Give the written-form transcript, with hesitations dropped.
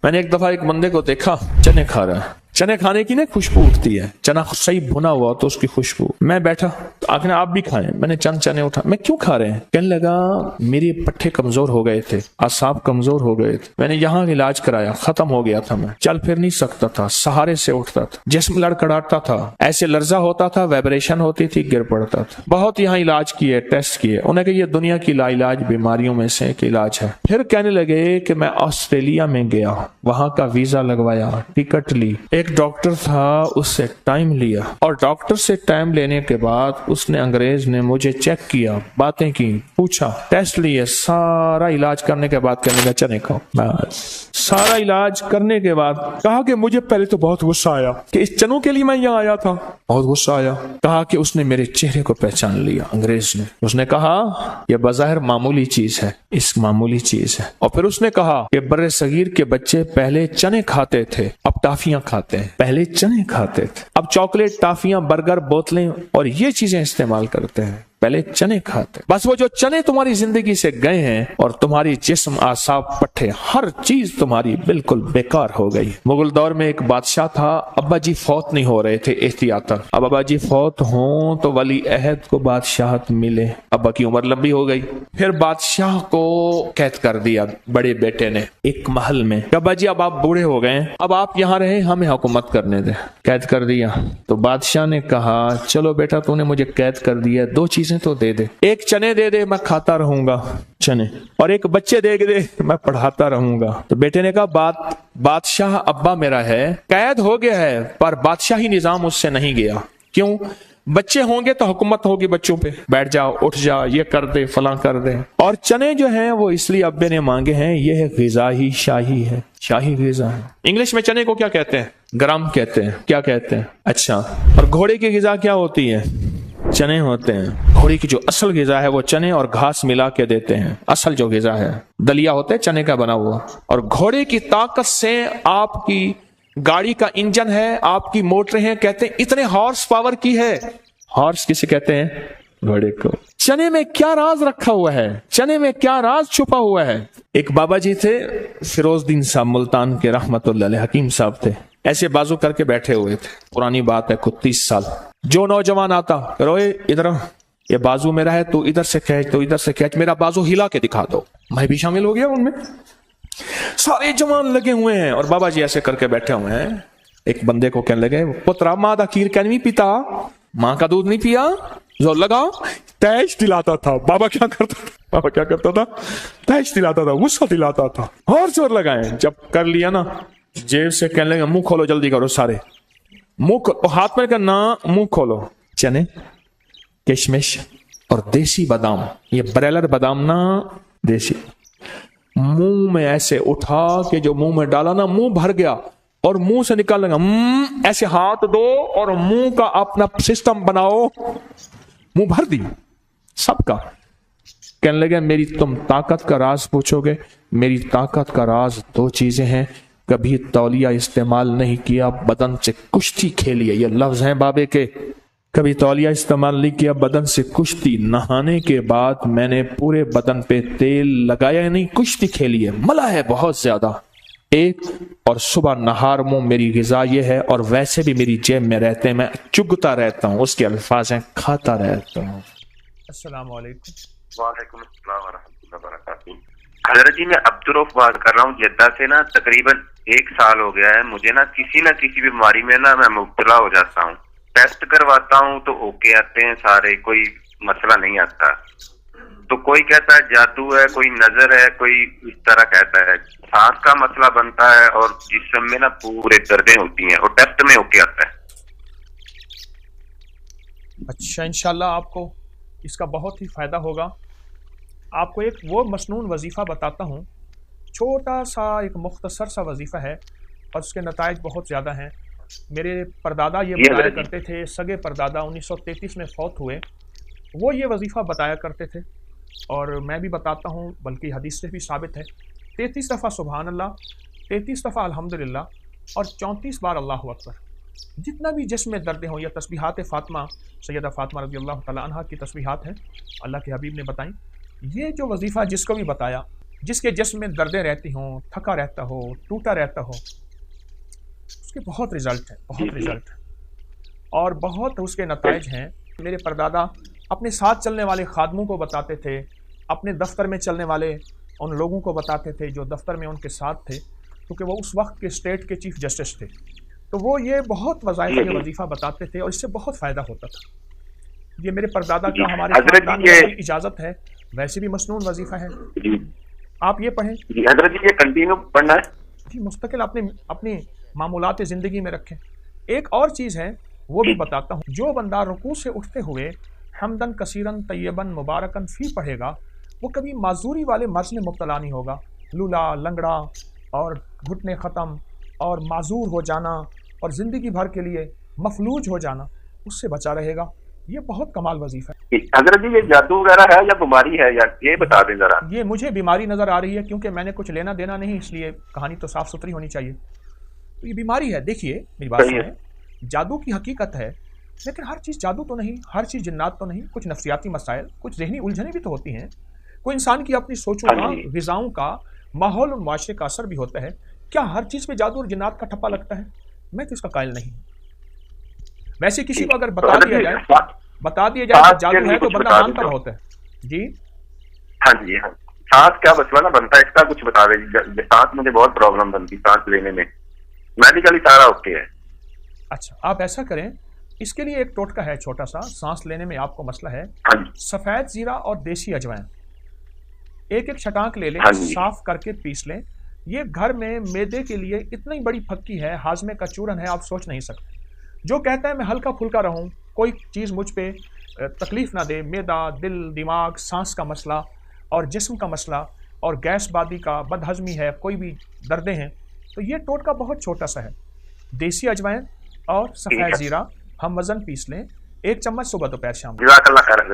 میں نے ایک دفعہ ایک بندے کو دیکھا چنے کھا رہا ہے، چنے کھانے کی نا خوشبو اٹھتی ہے، چنا صحیح بھنا ہوا تو اس کی خوشبو. میں بیٹھا تو آخر آپ بھی کھائیں. میں نے چند چنے اٹھا. میں کیوں کھا رہے ہیں؟ کہنے لگا میری پٹھے کمزور ہو گئے تھے، اعصاب کمزور ہو گئے تھے، میں نے یہاں علاج کرایا، ختم ہو گیا تھا، میں چل پھر نہیں سکتا تھا، سہارے سے اٹھتا تھا، جسم لڑکڑاتا تھا، ایسے لرزہ ہوتا تھا، وائبریشن ہوتی تھی، گر پڑتا تھا. بہت یہاں علاج کیے، ٹیسٹ کیے، انہیں کہ یہ دنیا کی لا علاج بیماریوں میں سے ایک علاج ہے. پھر کہنے لگے کہ میں آسٹریلیا میں گیا، وہاں کا ویزا لگوایا، ٹکٹ لی، ایک ڈاکٹر تھا اس سے ٹائم لیا، اور ڈاکٹر سے ٹائم لینے کے بعد اس نے انگریز نے مجھے چیک کیا، باتیں کی، پوچھا، ٹیسٹ لیے، سارا علاج کرنے کے بعد کہنے لگا چنے کھاؤ. سارا علاج کرنے کے بعد کہا کہ مجھے پہلے تو بہت غصہ آیا کہ اس چنوں کے لیے میں یہاں آیا تھا، بہت غصہ آیا. کہا کہ اس نے میرے چہرے کو پہچان لیا انگریز نے. اس نے کہا یہ بظاہر معمولی چیز ہے، اس معمولی چیز ہے. اور پھر اس نے کہا کہ بر صغیر کے بچے پہلے چنے کھاتے تھے، اب ٹافیاں کھاتے ہیں، پہلے چنے کھاتے تھے، اب چاکلیٹ، ٹافیاں، برگر، بوتلیں اور یہ چیزیں استعمال کرتے ہیں، پہلے چنے کھاتے. بس وہ جو چنے تمہاری زندگی سے گئے ہیں اور تمہاری جسم، اعصاب، پٹھے، ہر چیز تمہاری بالکل بیکار ہو گئی. مغل دور میں ایک بادشاہ تھا، ابا جی فوت نہیں ہو رہے تھے احتیاطاً. اب ابا جی فوت ہوں تو ولی عہد کو بادشاہت ملے. ابا کی عمر لمبی ہو گئی. پھر بادشاہ کو قید کر دیا بڑے بیٹے نے ایک محل میں. ابا جی اب آپ بوڑھے ہو گئے، اب آپ یہاں رہیں، ہمیں حکومت کرنے دیں. قید کر دیا. تو بادشاہ نے کہا چلو بیٹا تو نے مجھے قید کر دیا، دو چیزیں تو دے دے، ایک چنے دے دے میں کھاتا رہوں گا چنے، اور ایک بچے دے دے میں پڑھاتا رہوں گا. تو بیٹے نے کہا بادشاہ ابا میرا ہے، قید ہو گیا ہے پر بادشاہی نظام اس سے نہیں گیا. کیوں؟ بچے ہوں گے تو حکومت ہوگی بچوں پہ، بیٹھ جاؤ، اٹھ جا، یہ کر دے، فلاں کر دے. اور چنے جو ہیں وہ اس لیے ابے نے مانگے ہیں، یہ غذائی شاہی ہے، شاہی غذا ہے. انگلش میں چنے کو کیا کہتے ہیں؟ گرام کہتے ہیں. کیا کہتے ہیں؟ اچھا. اور گھوڑے کی غذا کیا ہوتی ہے؟ چنے ہوتے ہیں. گھوڑے کی جو اصل غذا ہے وہ چنے اور گھاس ملا کے دیتے ہیں. اصل جو غذا ہے دلیا ہوتا ہے چنے کا بنا ہوا. اور گھوڑے کی طاقت سے آپ کی گاڑی کا انجن ہے، آپ کی موٹریں ہیں، کہتے ہیں اتنے ہارس پاور کی ہے. ہارس کسے کہتے ہیں؟ گھوڑے کو. چنے میں کیا راز رکھا ہوا ہے؟ چنے میں کیا راز چھپا ہوا ہے؟ ایک بابا جی تھے، فیروز الدین صاحب ملتان کے، رحمت اللہ علیہ، حکیم صاحب تھے. ایسے بازو کر کے بیٹھے ہوئے تھے، پرانی بات ہے، کچھ 30 سال. جو نوجوان آتا روئے ادھر، یہ بازو میرا ہے، تو ادھر سے کھینچ، تو ادھر سے کھینچ، میرا بازو ہلا کے دکھا دو. میں بھی شامل ہو گیا ان میں. سارے جوان لگے ہوئے ہیں اور بابا جی ایسے کر کے بیٹھے ہوئے ہیں. ایک بندے کو کہنے لگے پترا ماں دا کھیر کیا نہیں پیتا، ماں کا دودھ نہیں پیا؟ زور لگا. تیش دلاتا تھا. بابا کیا کرتا تھا؟ تیش دلاتا تھا، غصہ دلاتا تھا، اور زور لگائیں. جب کر لیا نا، جیب سے کہنے لگے منہ کھولو، جلدی کرو سارے، منہ ہاتھ میں کرنا، منہ کھولو. چنے، کشمش اور دیسی بادام، یہ بریلر بادام نا، دیسی، منہ میں ایسے اٹھا کہ جو منہ میں ڈالا نا منہ بھر گیا، اور منہ سے نکال لگا. ایسے ہاتھ دو اور منہ کا اپنا سسٹم بناؤ، منہ بھر دی سب کا. کہنے لگے میری تم طاقت کا راز پوچھو گے؟ میری طاقت کا راز دو چیزیں ہیں. کبھی تولیہ استعمال نہیں کیا، بدن سے کشتی کھیلی ہے، یہ لفظ ہیں بابے کے. کبھی تولیہ استعمال نہیں کیا، بدن سے کشتی. نہانے کے بعد میں نے پورے بدن پہ تیل لگایا نہیں، کشتی کھیلی ہے، ملا ہے بہت زیادہ. ایک اور صبح نہار منہ میری غذا یہ ہے، اور ویسے بھی میری جیب میں رہتے ہیں، میں چگتا رہتا ہوں، اس کے الفاظ ہیں کھاتا رہتا ہوں. السلام علیکم. وعلیکم السلام ورحمۃ اللہ وبرکاتہ. حضرت جی میں عبدالرؤف بات کر رہا ہوں جدہ سے. نا تقریباً 1 سال ہو گیا ہے مجھے، نہ کسی بیماری میں نا میں مبتلا ہو جاتا ہوں. ٹیسٹ کرواتا ہوں تو اوکے آتے ہیں سارے، کوئی مسئلہ نہیں آتا. تو کوئی کہتا ہے جادو ہے، کوئی نظر ہے، کوئی اس طرح کہتا ہے. سانس کا مسئلہ بنتا ہے اور جسم میں نا پورے دردیں ہوتی ہیں، اور ٹیسٹ میں اوکے آتا ہے. اچھا، انشاءاللہ آپ کو اس کا بہت ہی فائدہ ہوگا. آپ کو ایک وہ مسنون وظیفہ بتاتا ہوں، چھوٹا سا ایک مختصر سا وظیفہ ہے، اور اس کے نتائج بہت زیادہ ہیں. میرے پردادا یہ بتایا کرتے تھے، سگے پردادا 1933 میں فوت ہوئے، وہ یہ وظیفہ بتایا کرتے تھے، اور میں بھی بتاتا ہوں، بلکہ حدیث سے بھی ثابت ہے. 33 دفعہ سبحان اللہ، 33 دفعہ الحمدللہ، اور 34 بار اللہ اکبر. جتنا بھی جسم میں دردیں ہوں، یا تسبیحات فاطمہ، سیدہ فاطمہ رضی اللہ تعالیٰ عنہ کی تسبیحات ہیں، اللہ کے حبیب نے بتائیں. یہ جو وظیفہ جس کو بھی بتایا، جس کے جسم میں دردیں رہتی ہوں، تھکا رہتا ہو، ٹوٹا رہتا ہو، اس کے بہت رزلٹ ہیں، بہت رزلٹ ہیں اور بہت اس کے نتائج ہیں۔ میرے پردادا اپنے ساتھ چلنے والے خادموں کو بتاتے تھے، اپنے دفتر میں چلنے والے ان لوگوں کو بتاتے تھے جو دفتر میں ان کے ساتھ تھے، کیونکہ وہ اس وقت کے اسٹیٹ کے چیف جسٹس تھے، تو وہ یہ بہت وظائف یہ وظیفہ بتاتے تھے اور اس سے بہت فائدہ ہوتا تھا۔ یہ میرے پردادا کا ہمارے خاندان میں اجازت ہے، ویسے بھی مسنون وظیفہ ہے، آپ یہ پڑھیں جی حضرت جی، یہ کنٹینیو پڑھنا ہے جی، مستقل اپنی معمولات زندگی میں رکھیں۔ ایک اور چیز ہے وہ بھی بتاتا ہوں، جو بندہ رکوع سے اٹھتے ہوئے حمدن کثیرن طیبن مبارکن فی پڑھے گا، وہ کبھی معذوری والے مرض میں مبتلا نہیں ہوگا، لولا، لنگڑا اور گھٹنے ختم اور معذور ہو جانا اور زندگی بھر کے لیے مفلوج ہو جانا، اس سے بچا رہے گا۔ یہ بہت کمال وظیفہ ہے۔ حضرت جی، یہ جادو وغیرہ ہے یا بیماری ہے، یا یہ بتا دیں ذرا۔ یہ مجھے بیماری نظر آ رہی ہے، کیونکہ میں نے کچھ لینا دینا نہیں، اس لیے کہانی تو صاف ستھری ہونی چاہیے۔ تو یہ بیماری ہے، دیکھیے میری بات سنیں، جادو کی حقیقت ہے، لیکن ہر چیز جادو تو نہیں، ہر چیز جنات تو نہیں، کچھ نفسیاتی مسائل، کچھ ذہنی الجھنیں بھی تو ہوتی ہیں، کوئی انسان کی اپنی سوچوں کا، غذاؤں کا، ماحول اور معاشرے کا اثر بھی ہوتا ہے۔ کیا ہر چیز پہ جادو اور جنات کا ٹھپا لگتا ہے؟ میں تو اس کا قائل نہیں ہوں۔ ویسے کسی کو اگر بتا دیا جائے کہ جادو ہے تو بندہ مانتا ہوتا ہے۔ جی ہاں جی، ہاں، سانس کیا مسئلہ نہ بنتا ہے اس کا، کچھ بتا دیں۔ سانس مجھے بہت پرابلم بنتی سانس لینے میں، میڈیکلی سارا اوکے ہے۔ اچھا، آپ ایسا کریں، اس کے لیے ایک ٹوٹکا ہے چھوٹا سا، سانس لینے میں آپ کو مسئلہ ہے، سفید زیرہ اور دیسی اجوائن ایک ایک چھٹانک لے لیں، صاف کر کے پیس لیں۔ یہ گھر میں معدے کے لیے اتنی بڑی پھکی ہے، ہاضمے کا چورن ہے، آپ سوچ نہیں سکتے۔ جو کہتا ہے میں ہلکا پھلکا رہوں، کوئی چیز مجھ پہ تکلیف نہ دے، معدہ، دل، دماغ، سانس کا مسئلہ اور جسم کا مسئلہ اور گیس بادی کا، بد ہضمی ہے، کوئی بھی دردیں ہیں، تو یہ ٹوٹکا بہت چھوٹا سا ہے۔ دیسی اجوائن اور سفید زیرہ ہم وزن پیس لیں، 1 چمچ صبح دوپہر شام۔ جزاک اللہ خیر حضرت۔